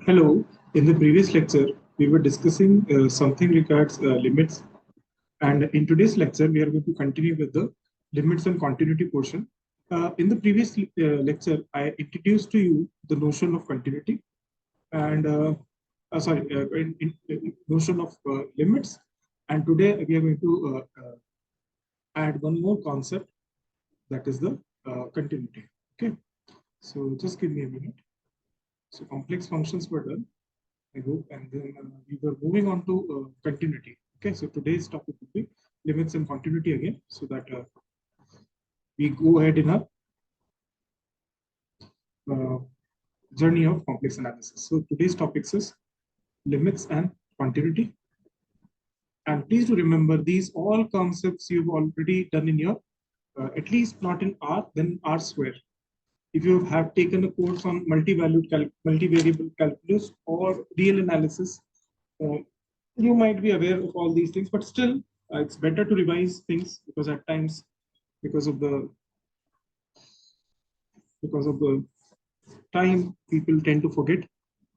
Hello. In the previous lecture, we were discussing something regards limits, and in today's lecture, we are going to continue with the limits and continuity portion. In the previous lecture, I introduced to you the notion of continuity and notion of limits, and today we are going to add one more concept, that is the continuity. Okay, so just give me a minute. So complex functions were done. I hope, and then we were moving on to continuity. Okay, so today's topic will be limits and continuity again, so that we go ahead in a uh, journey of complex analysis. So today's topic is limits and continuity. And please do remember, these all concepts you've already done in your, at least not in R, then R square. If you have taken a course on multivariable calculus or real analysis, uh, you might be aware of all these things, but still it's better to revise things, because at times, because of the because of the time, people tend to forget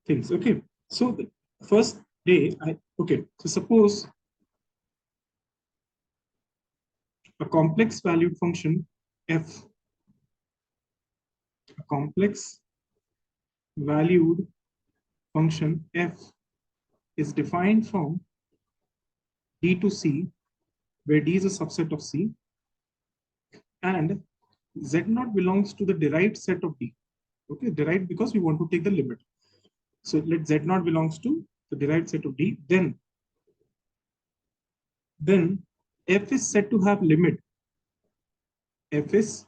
things. Okay, so the first day, so suppose a complex valued function f, a complex valued function f is defined from D to C, where D is a subset of C, and Z naught belongs to the derived set of D. Okay, derived because we want to take the limit. So let Z naught belongs to the derived set of D. Then f is said to have limit. F is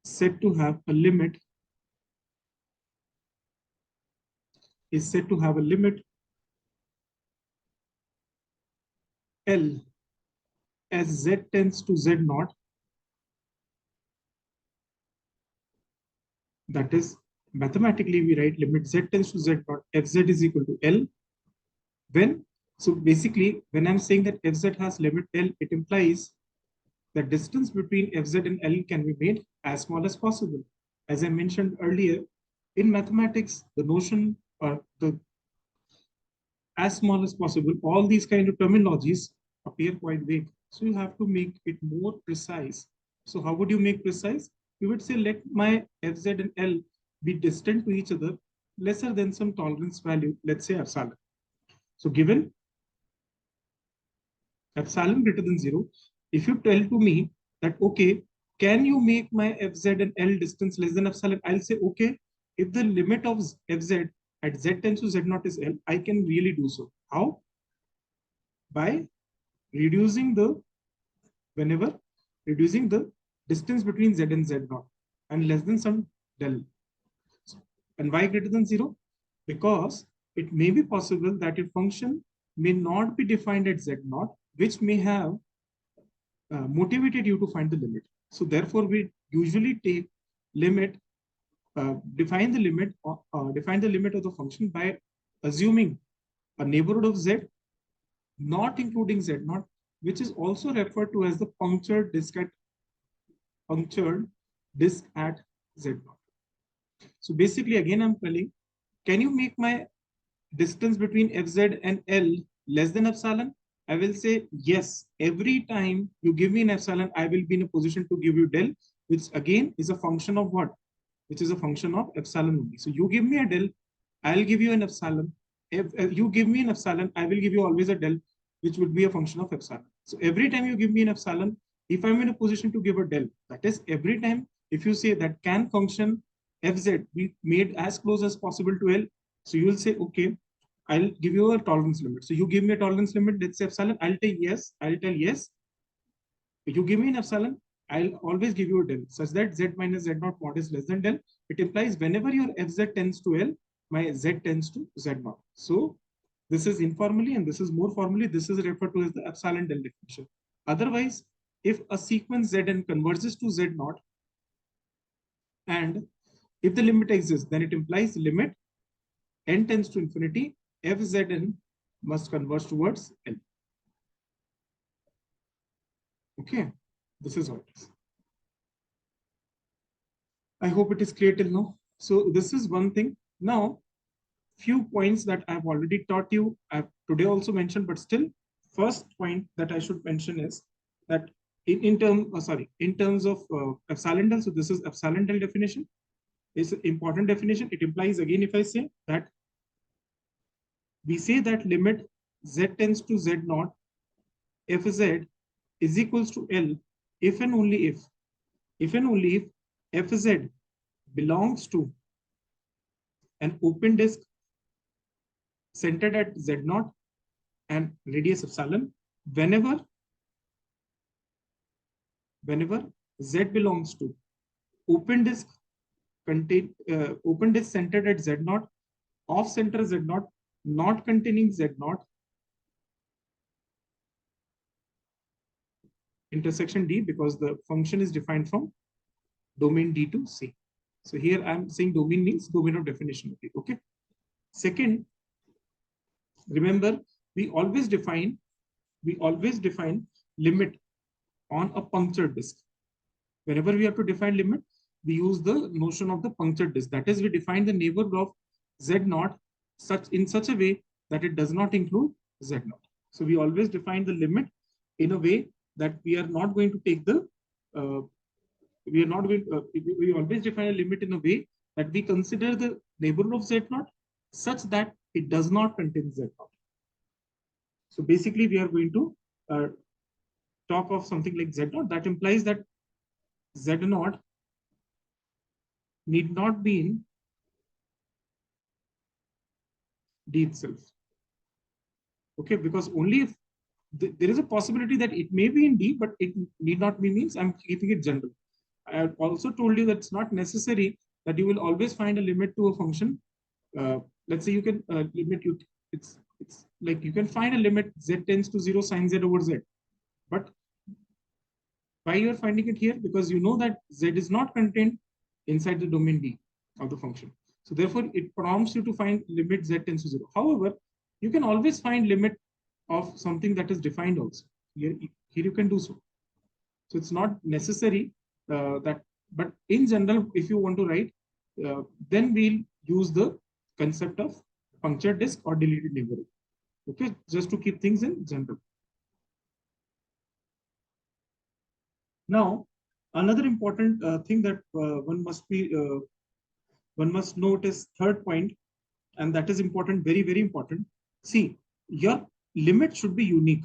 said to have a limit. Is said to have a limit L as Z tends to Z naught. That is, mathematically we write limit Z tends to Z naught Fz is equal to L. When, so basically, when I'm saying that Fz has limit L, it implies the distance between Fz and L can be made as small as possible. As I mentioned earlier, in mathematics, the notion or the as small as possible, all these kind of terminologies appear quite vague. So you have to make it more precise. So how would you make precise? You would say, let my Fz and L be distant to each other, lesser than some tolerance value, let's say epsilon. So given epsilon greater than 0, if you tell to me that, okay, can you make my Fz and L distance less than epsilon? I'll say, okay, if the limit of Fz at Z tends to Z naught is L, I can really do so. How? By reducing the, whenever reducing the distance between Z and Z naught and less than some del. And why greater than 0? Because it may be possible that a function may not be defined at Z naught, which may have motivated you to find the limit. So therefore, we usually take limit, define the limit of the function by assuming a neighborhood of Z, not including Z naught, which is also referred to as the punctured disk at Z naught. So basically, again, I'm telling, can you make my distance between Fz and L less than epsilon? I will say yes. Every time you give me an epsilon, I will be in a position to give you del, which again is a function of what? Which is a function of epsilon only. So you give me a del, I'll give you an epsilon. If you give me an epsilon, I will give you always a del, which would be a function of epsilon. So every time you give me an epsilon, if I'm in a position to give a del, that is every time if you say that can function Fz be made as close as possible to L, so you will say, okay, I'll give you a tolerance limit. So you give me a tolerance limit, let's say epsilon, I'll tell yes. If you give me an epsilon, I'll always give you a del, such that Z minus Z naught mod is less than del. It implies whenever your Fz tends to L, my Z tends to Z naught. So this is informally, and this is more formally, this is referred to as the epsilon del definition. Otherwise, if a sequence Zn converges to Z naught, and if the limit exists, then it implies the limit n tends to infinity, Fzn must converge towards L. Okay, this is how it is. I hope it is clear till now. So this is one thing. Now, few points that I've already taught you, I've today also mentioned, but still, first point that I should mention is that in terms of epsilon del. So this is epsilon del definition. It's an important definition. It implies, again, if I say that we say that limit z tends to z naught f z is equals to L if and only if f z belongs to an open disk centered at z naught and radius epsilon, whenever z belongs to open disk open disk centered at z naught, off center z naught, not containing z naught, intersection D, because the function is defined from domain D to C. So here I'm saying domain means domain of definition. Okay. Second, remember, we always define limit on a punctured disk. Whenever we have to define limit, we use the notion of the punctured disk. That is, we define the neighborhood of z naught in such a way that it does not include z naught. So we always define the limit in a way that we are not going to take the we always define a limit in a way that we consider the neighborhood of z naught such that it does not contain z naught. So basically, we are going to talk of something like z naught. That implies that z naught need not be in D itself. Okay, because only if there is a possibility that it may be in D, but it need not be, means I'm keeping it general. I have also told you that it's not necessary that you will always find a limit to a function. Let's say you can limit you. It's like you can find a limit z tends to 0 sine z over z. But why you are finding it here? Because you know that z is not contained inside the domain D of the function. So therefore, it prompts you to find limit z tends to 0. However, you can always find limit of something that is defined also. Here you can do so. So it's not necessary that, but in general, if you want to write, then we'll use the concept of punctured disk or deleted neighborhood. Okay, just to keep things in general. Now, another important thing that one must note is third point, and that is important, very, very important. See, your limit should be unique.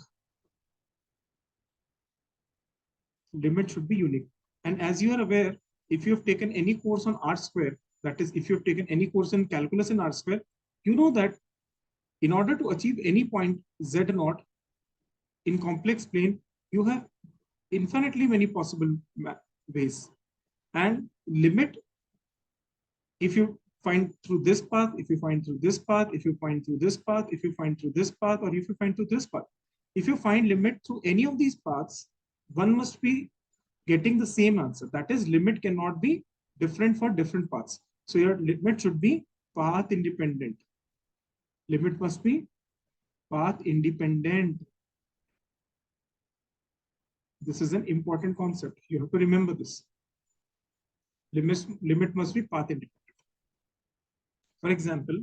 Limit should be unique. And as you are aware, if you have taken any course on R square, that is, if you have taken any course in calculus in R square, you know that in order to achieve any point z naught in complex plane, you have infinitely many possible ways. And limit, if you find through this path, if you find through this path, if you find through this path, if you find through this path, or if you find through this path, if you find limit through any of these paths, one must be getting the same answer. That is, limit cannot be different for different paths. So your limit should be path independent. Limit must be path independent. This is an important concept. You have to remember this. Limit must be path independent. For example,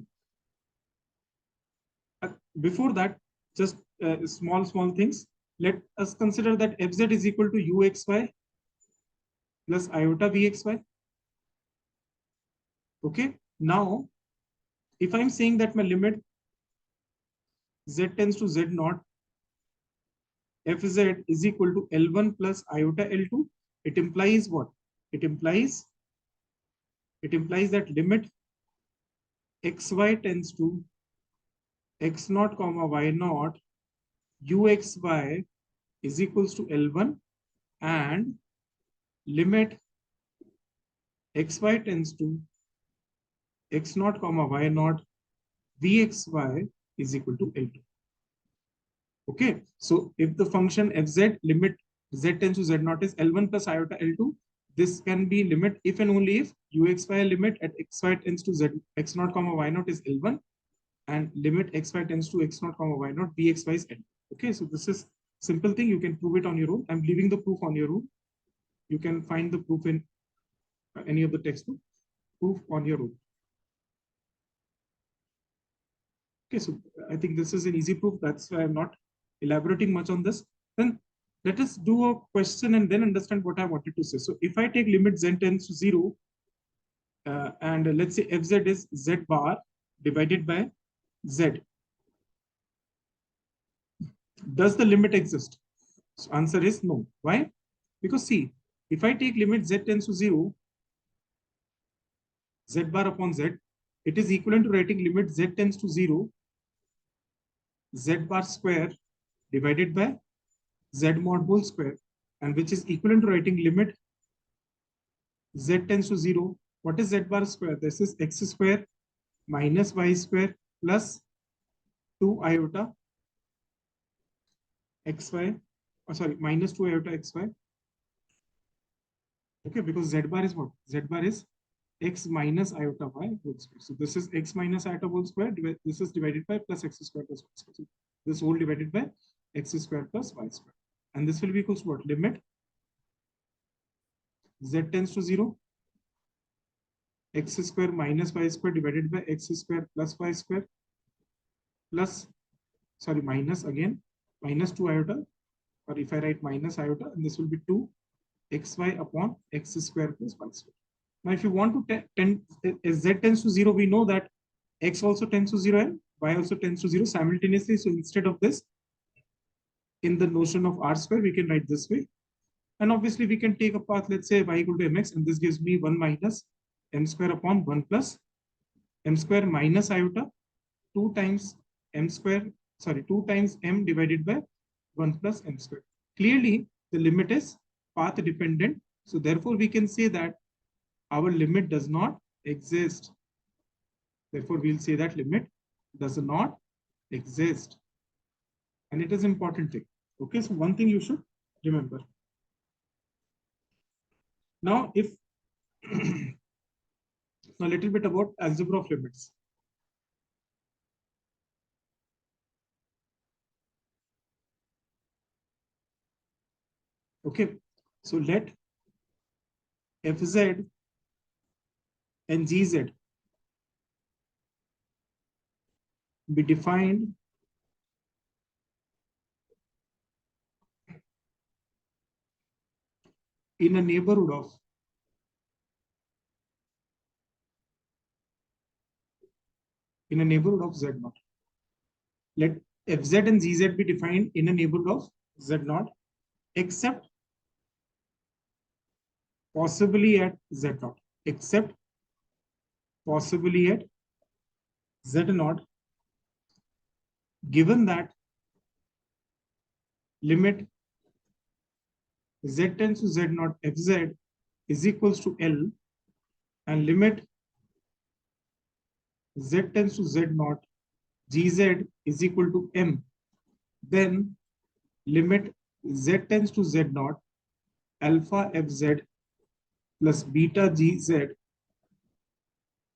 before that, just small things. Let us consider that fz is equal to uxy plus iota vxy. Okay. Now, if I'm saying that my limit z tends to z naught, fz is equal to L1 plus iota L2, it implies what? It implies that limit xy tends to x naught comma y naught uxy is equals to L1, and limit xy tends to x naught comma y naught vxy is equal to L2. Okay, so if the function fz limit z tends to z naught is L1 plus iota L2, this can be limit if and only if uxy limit at xy tends to z x naught comma y naught is L1, and limit xy tends to x naught comma y naught vxy is L2. Okay, so this is simple thing. You can prove it on your own. I'm leaving the proof on your own. You can find the proof in any of the textbook. Proof on your own. Okay, so I think this is an easy proof. That's why I'm not elaborating much on this. Then let us do a question and then understand what I wanted to say. So if I take limit z tends to 0, and let's say fz is z bar divided by z, does the limit exist? So answer is no. Why? Because see, if I take limit z tends to 0, z bar upon z, it is equivalent to writing limit z tends to 0, z bar square divided by z mod whole square, and which is equivalent to writing limit z tends to 0. What is z bar square? This is x square minus y square plus 2 iota xy, sorry, minus 2 iota xy. Okay, because z bar is what? Z bar is x minus iota y whole square. So this is x minus iota whole square. This is divided by plus x square plus y square. So this whole divided by x square plus y square. And this will be equals to what? Limit z tends to 0, x square minus y square divided by x square plus y square plus, sorry, minus again, minus 2 iota, or if I write minus iota, and this will be 2 xy upon x square plus y square. Now, if you want to z tends to 0, we know that x also tends to 0 and y also tends to 0 simultaneously. So instead of this, in the notion of r square, we can write this way. And obviously, we can take a path, let's say y equal to mx, and this gives me 1 minus m square upon 1 plus m square minus iota 2 times m square, sorry, 2 times m divided by 1 plus m square. Clearly, the limit is path dependent. So therefore, we can say that our limit does not exist. Therefore, we'll say that limit does not exist. And it is important thing. Okay, so one thing you should remember. Now, if a little bit about algebra of limits. Okay, so let fz and gz be defined in a neighborhood of z naught. Let fz and gz be defined in a neighborhood of z naught, except possibly at z naught, except possibly at z naught, given that limit z tends to z naught fz is equals to L, and limit z tends to z naught gz is equal to m, then limit z tends to z naught alpha fz plus beta gz,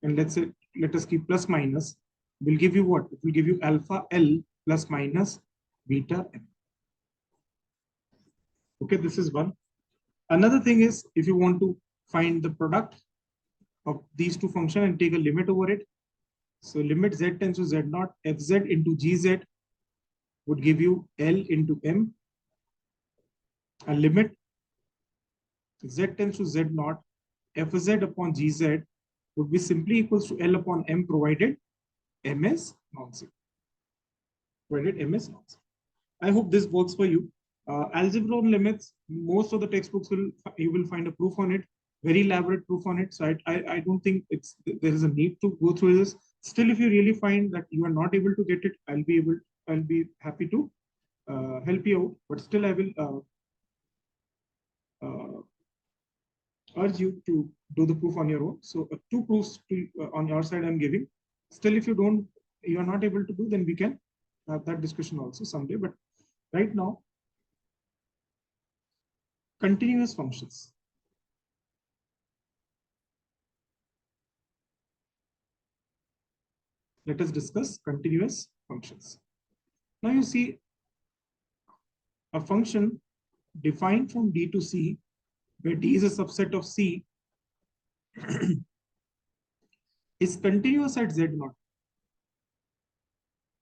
and let us keep plus minus, will give you what? It will give you alpha L plus minus beta m. Okay, this is one. Another thing is, if you want to find the product of these two functions and take a limit over it, so limit z tends to z naught fz into gz would give you L into m, and limit z tends to z naught fz upon gz would be simply equals to L upon m, provided m is non-zero. Provided m is non-zero. I hope this works for you. Algebra on limits, most of the textbooks you will find a proof on it, very elaborate proof on it. So I don't think there is a need to go through this. Still, if you really find that you are not able to get it, I'll be happy to help you out. But still, I will urge you to do the proof on your own. So two proofs on your side I'm giving. Still, if you are not able to do, then we can have that discussion also someday. But right now, continuous functions. Let us discuss continuous functions. Now you see a function defined from D to C, where D is a subset of C, is continuous at Z naught.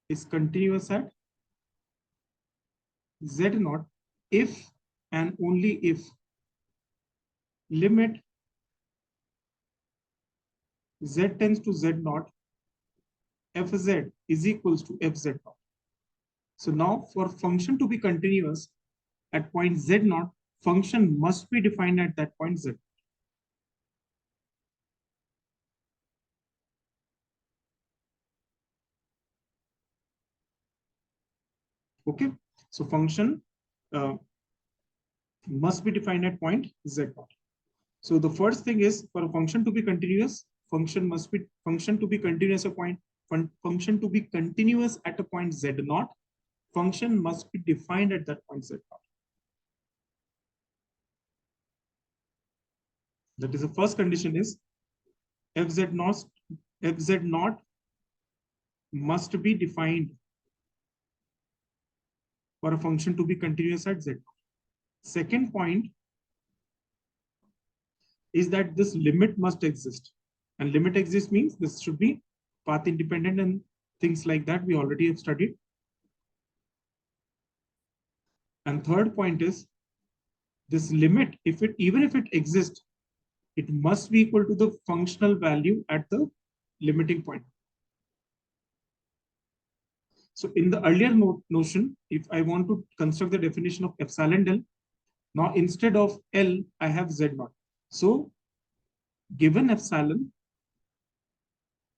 is continuous at z naught if and only if limit z tends to z naught, fz is equals to fz naught. So now for function to be continuous at point z naught, function must be defined at that point z. Okay, so function must be defined at point z naught. So the first thing is for a function to be continuous, function to be continuous at function to be continuous at a point z naught, function must be defined at that point z naught. That is the first condition is fz naught must be defined for a function to be continuous at z. Second point is that this limit must exist. And limit exists means this should be path independent and things like that we already have studied. And third point is this limit, even if it exists, it must be equal to the functional value at the limiting point. So in the earlier notion, if I want to construct the definition of epsilon del, now instead of L, I have Z naught. So given epsilon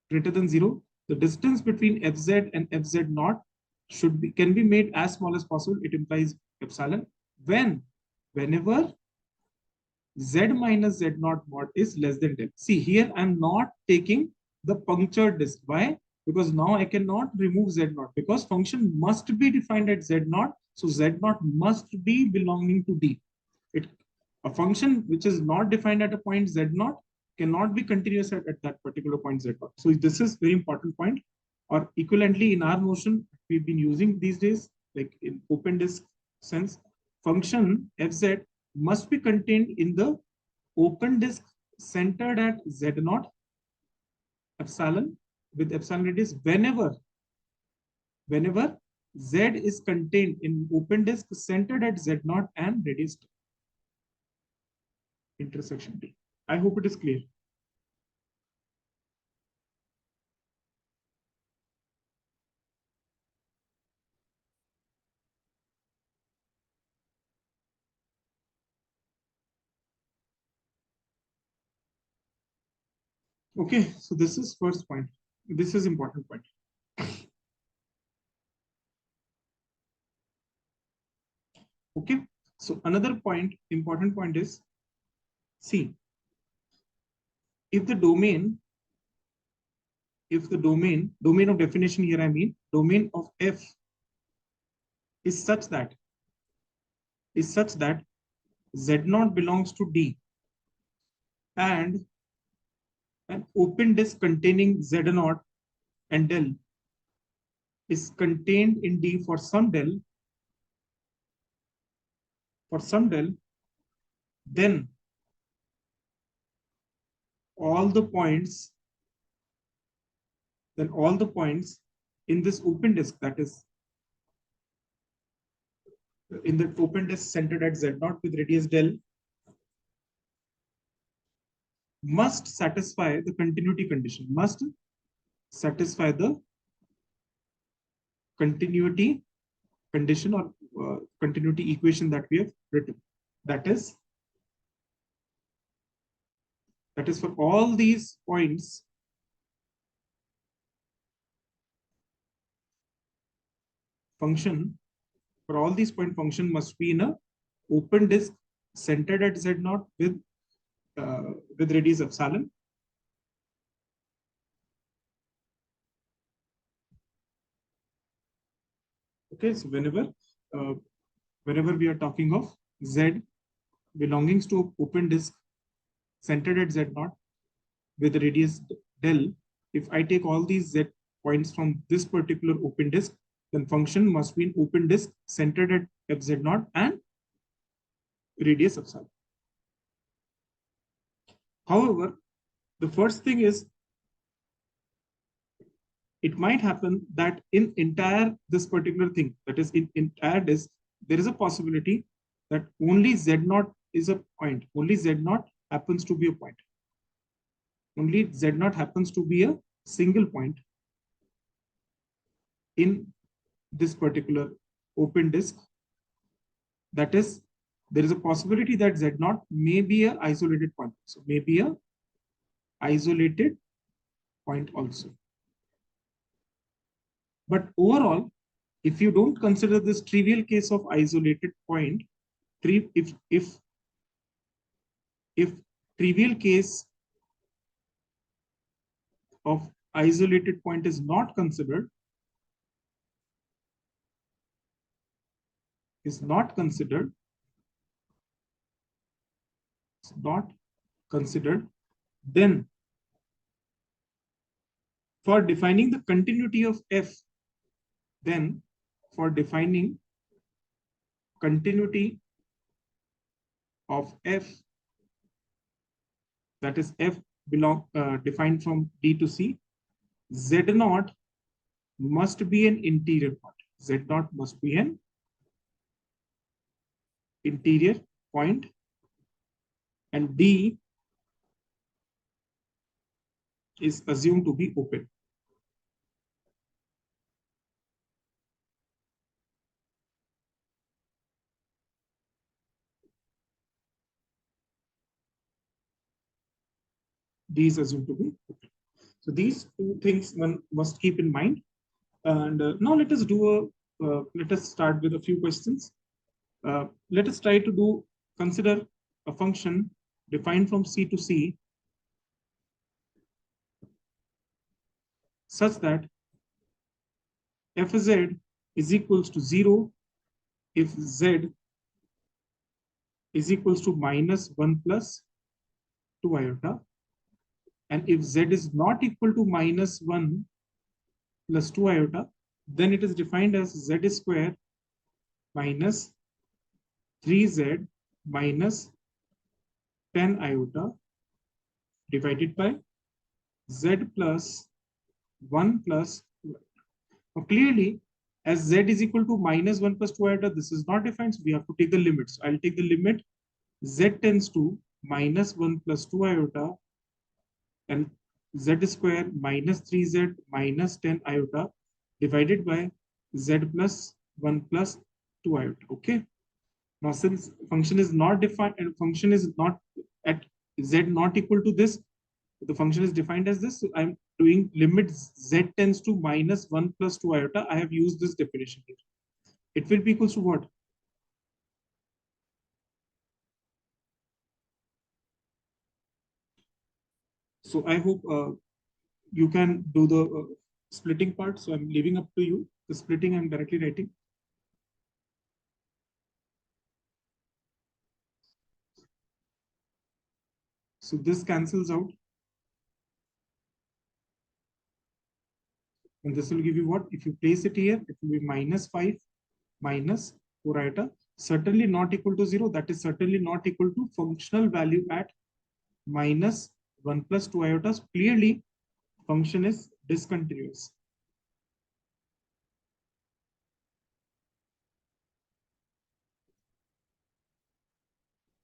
greater than 0, the distance between Fz and Fz naught can be made as small as possible. It implies epsilon whenever Z minus Z naught mod is less than 10. See here, I'm not taking the punctured disk. Why? Because now I cannot remove Z naught because function must be defined at Z naught. So Z naught must be belonging to D. A function which is not defined at a point Z naught cannot be continuous at that particular point Z naught. So this is very important point. Or equivalently in our notion, we've been using these days, like in open disk sense, function Fz must be contained in the open disk centered at Z naught epsilon with epsilon radius whenever Z is contained in open disk centered at Z naught and radius intersection D. I hope it is clear. Okay, so this is first point. This is important point. Okay, so another point, important point is, see, if the domain of definition here, I mean, domain of F is such that Z0 belongs to D and an open disk containing Z0 and del is contained in D for some del, then all the points in this open disk, that is in the open disk centered at Z0 with radius del, must satisfy the continuity condition, must satisfy the continuity condition or continuity equation that we have written. That is for all these points, function must be in a open disk centered at Z0 with radius epsilon. Okay, so whenever we are talking of Z belonging to open disk centered at Z0 with radius del, if I take all these Z points from this particular open disk, then function must be in open disk centered at Fz0 and radius epsilon. However, the first thing is it might happen that in entire this particular thing, that is in entire disk, there is a possibility that only Z naught is a point. Only Z naught happens to be a point. Only Z naught happens to be a single point in this particular open disk. That is, there is a possibility that Z naught may be an isolated point. So maybe a isolated point also. But overall, if you don't consider this trivial case of isolated point, if trivial case of isolated point is not considered, then for defining the continuity of F, then for defining continuity of F, that is F defined from D to C, Z naught must be an interior point. Z naught must be an interior point, and D is assumed to be open. D is assumed to be open. So these two things one must keep in mind. And now let us do let us start with a few questions. Let us try to consider a function defined from C to C such that fz is equals to 0 if z is equals to minus 1 plus 2 iota, and if z is not equal to minus 1 plus 2 iota, then it is defined as z square minus 3z minus 10 iota divided by z plus 1 plus 2 iota. Now clearly, as z is equal to minus 1 plus 2 iota, this is not defined, so we have to take the limits. So I'll take the limit z tends to minus 1 plus 2 iota and z square minus 3z minus 10 iota divided by z plus 1 plus 2 iota. Okay. Now, since function is not defined and function is not at z not equal to this, the function is defined as this. So I'm doing limit z tends to minus 1 plus 2 iota. I have used this definition here. It will be equals to what? So I hope you can do the splitting part. So I'm leaving up to you. The splitting I'm directly writing. So this cancels out. And this will give you what? If you place it here, it will be minus 5 minus 4 iota. Certainly not equal to 0. That is certainly not equal to functional value at minus 1 plus 2 iota. Clearly, function is discontinuous.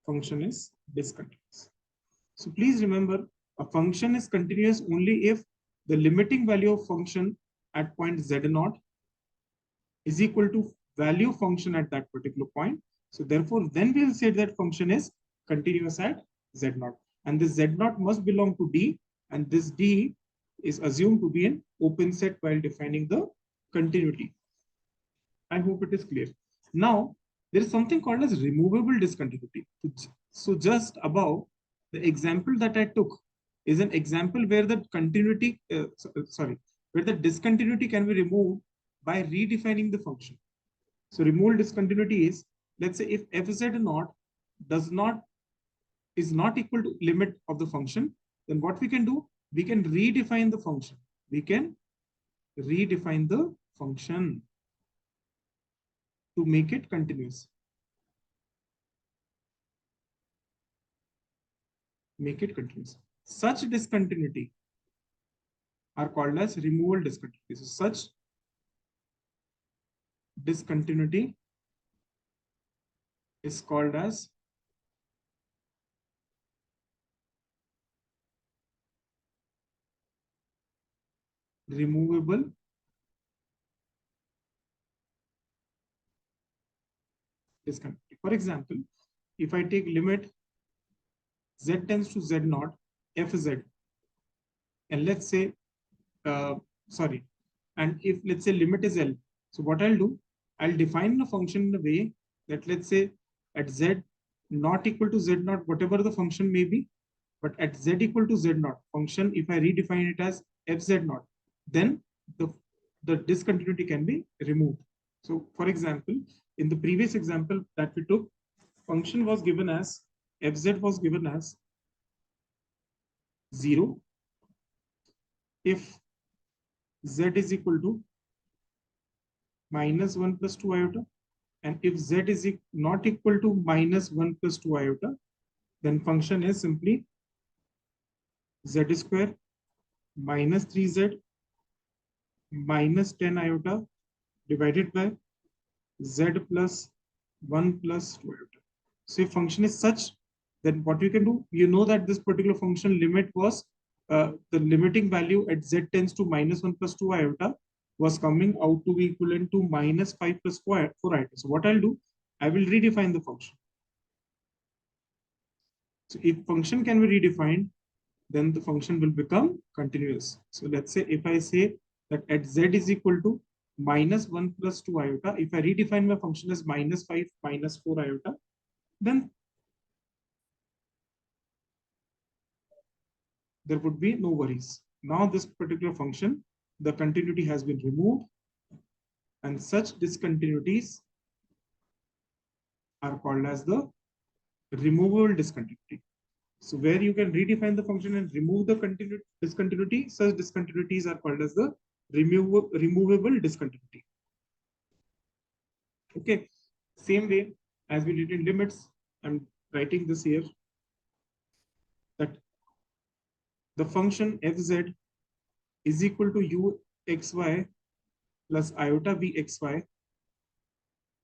Function is discontinuous. So please remember, a function is continuous only if the limiting value of function at point z naught is equal to value function at that particular point. So therefore, then we'll say that function is continuous at z naught. And this z naught must belong to D, and this D is assumed to be an open set while defining the continuity. I hope it is clear. Now, there is something called as removable discontinuity. So just above, the example that I took is an example where the continuity, where the discontinuity can be removed by redefining the function. So removal discontinuity is, let's say if fz naught is not equal to limit of the function, then what we can do, we can redefine the function. We can redefine the function to make it continuous. Make it continuous. Such discontinuity are called as removable discontinuity. So such discontinuity is called as removable discontinuity. For example, if I take limit z tends to z naught fz, and let's say, uh, sorry, and if let's say limit is L, so what I'll do, I'll define the function in a way that let's say at z not equal to z naught, whatever the function may be, but at z equal to z naught function, if I redefine it as fz naught, then the discontinuity can be removed. So for example, in the previous example that we took, function was given as fz was given as 0 if z is equal to minus 1 plus 2 iota, and if z is not equal to minus 1 plus 2 iota, then function is simply z square minus 3z minus 10 iota divided by z plus 1 plus 2 iota. So if function is such, then what you can do, you know that this particular function limit was, the limiting value at z tends to minus 1 plus 2 iota was coming out to be equivalent to minus 5 plus 4 iota. So what I'll do, I will redefine the function. So if function can be redefined, then the function will become continuous. So let's say if I say that at z is equal to minus 1 plus 2 iota, if I redefine my function as minus 5 minus 4 iota, then there would be no worries. Now this particular function, the continuity has been removed, and such discontinuities are called as the removable discontinuity. So where you can redefine the function and remove the discontinuity, such discontinuities are called as the removable discontinuity. Okay, same way as we did in limits, I'm writing this here, that the function fz is equal to uxy plus iota vxy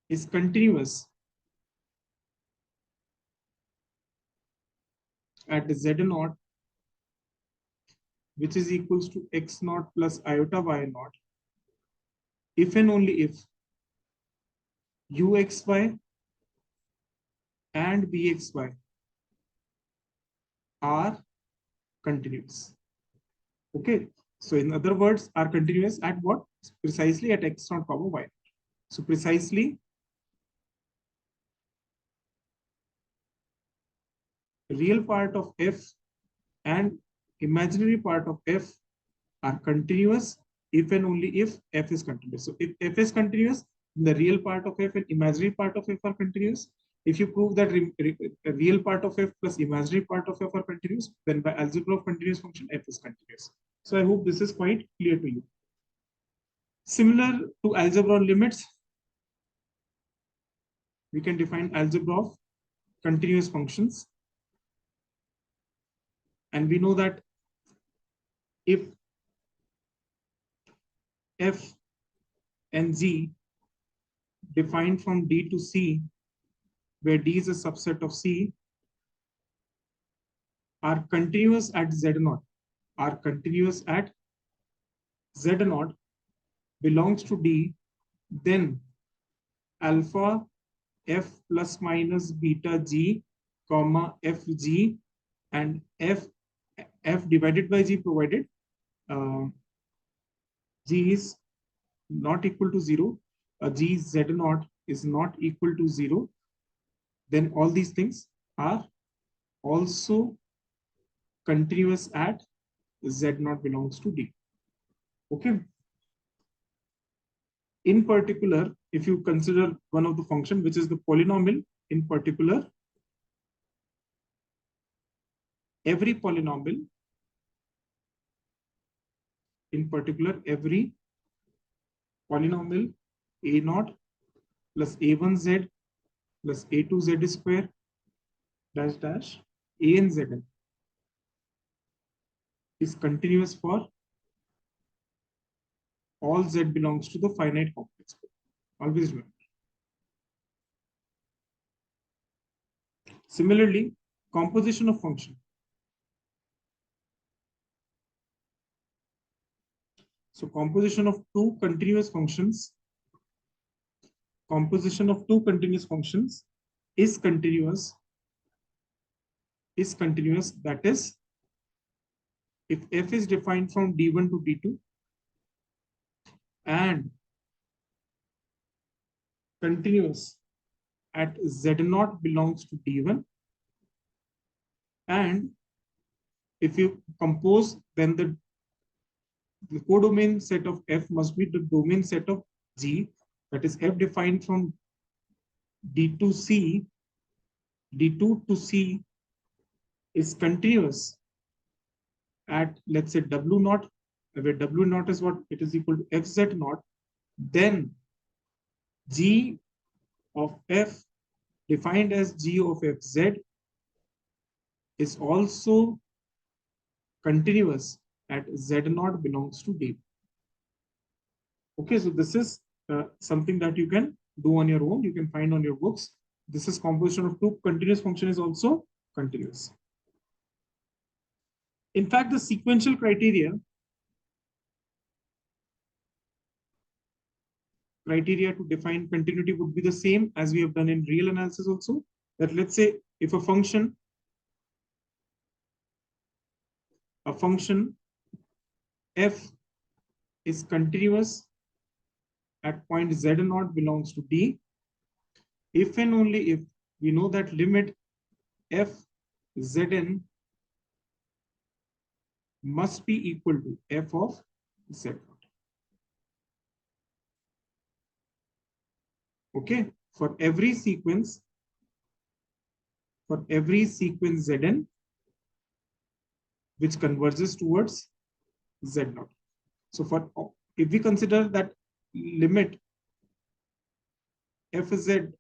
is continuous at z naught, which is equals to x naught plus iota y naught, if and only if uxy and bxy are continuous. Okay, so in other words, are continuous at what? Precisely at x naught comma y. So precisely real part of f and imaginary part of f are continuous if and only if f is continuous. So if f is continuous, the real part of f and imaginary part of f are continuous. If you prove that real part of f plus imaginary part of f are continuous, then by algebra of continuous function, f is continuous. So I hope this is quite clear to you. Similar to algebra on limits, we can define algebra of continuous functions. And we know that if f and g defined from D to C, where D is a subset of C, are continuous at Z naught, are continuous at Z naught belongs to D, then alpha f plus minus beta g, comma fg, and f divided by g, provided g is not equal to 0, g z naught is not equal to 0, then all these things are also continuous at z naught belongs to D. Okay. In particular, if you consider one of the function, which is the polynomial, in particular, every polynomial, every polynomial a naught plus a1z plus a2z square dash dash a and zn is continuous for all Z belongs to the finite complex group. Always remember. Similarly, composition of function. So composition of two continuous functions is continuous, that is, if f is defined from d1 to d2 and continuous at z0 belongs to d1, and if you compose, then the codomain set of f must be the domain set of G, that is f defined from d2 to C is continuous at, let's say, w naught, where w naught is what it is equal to fz naught, then G of f defined as G of fz is also continuous at z0 belongs to d. Okay, so this is something that you can do on your own. You can find on your books. This is composition of two continuous function is also continuous. In fact, the sequential criteria to define continuity would be the same as we have done in real analysis also. That let's say if a function f is continuous at point z0 belongs to d, if and only if we know that limit f zn must be equal to f of z0. Okay, for every sequence Zn which converges towards Z0. So if we consider that limit fz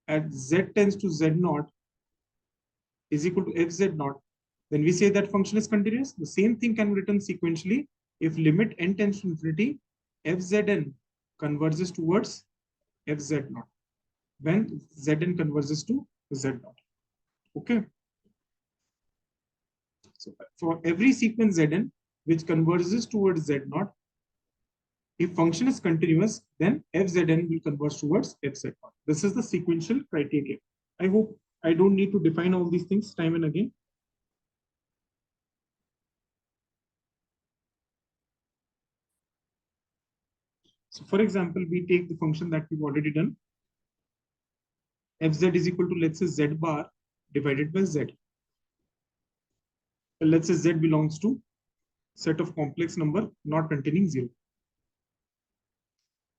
at z tends to Z0 is equal to fz0, then we say that function is continuous. The same thing can be written sequentially if limit n tends to infinity, fzn converges towards fz0 when zn converges to z0. Okay. So for every sequence Zn which converges towards Z0, if function is continuous, then fzn will converge towards fz0. This is the sequential criteria. I hope I don't need to define all these things time and again. So for example, we take the function that we've already done. Fz is equal to, let's say, z bar divided by z. Let's say z belongs to set of complex number not containing 0.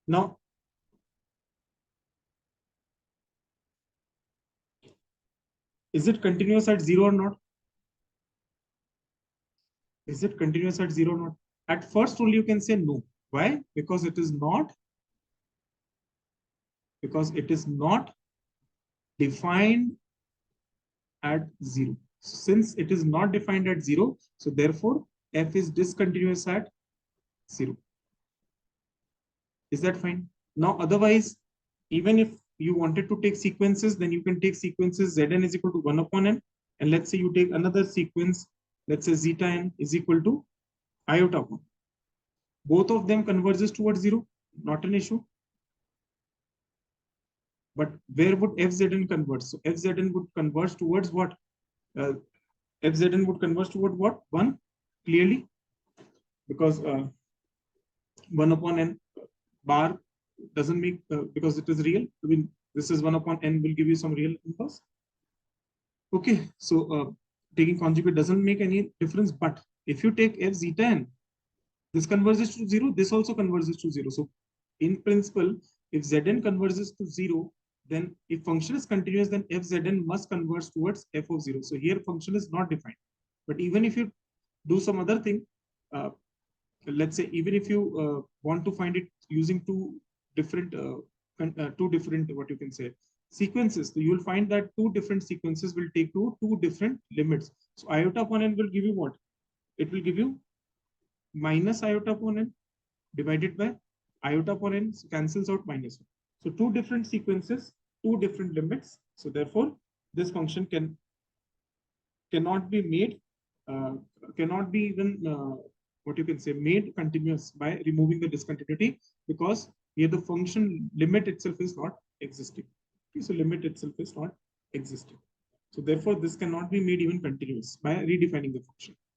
Now, is it continuous at 0 or not? Is it continuous at 0 or not? At first only you can say no. Why? Because it is not defined at 0. Since it is not defined at 0, so therefore f is discontinuous at 0. Is that fine? Now, otherwise, even if you wanted to take sequences, then you can take sequences Zn is equal to 1 upon n. And let's say you take another sequence, let's say zeta n is equal to iota 1. Both of them converges towards 0, not an issue. But where would fzn converge? So fzn would converge towards what? Fzn would converge toward what? 1, clearly, because 1 upon n bar doesn't make, because it is real. I mean, this is 1 upon n will give you some real numbers. Okay, so taking conjugate doesn't make any difference. But if you take f zeta n, this converges to 0, this also converges to 0. So in principle, if Zn converges to 0, then if function is continuous, then fzn must converge towards f of 0. So here function is not defined. But even if you do some other thing, let's say even if you want to find it using two different what you can say sequences, so you will find that two different sequences will take to two different limits. So iota upon n will give you what? It will give you minus iota upon n divided by iota upon n, so cancels out -1. So two different sequences, two different limits. So therefore, this function cannot be made, cannot be even what you can say made continuous by removing the discontinuity, because here the function limit itself is not existing. Okay, so limit itself is not existing. So therefore, this cannot be made even continuous by redefining the function.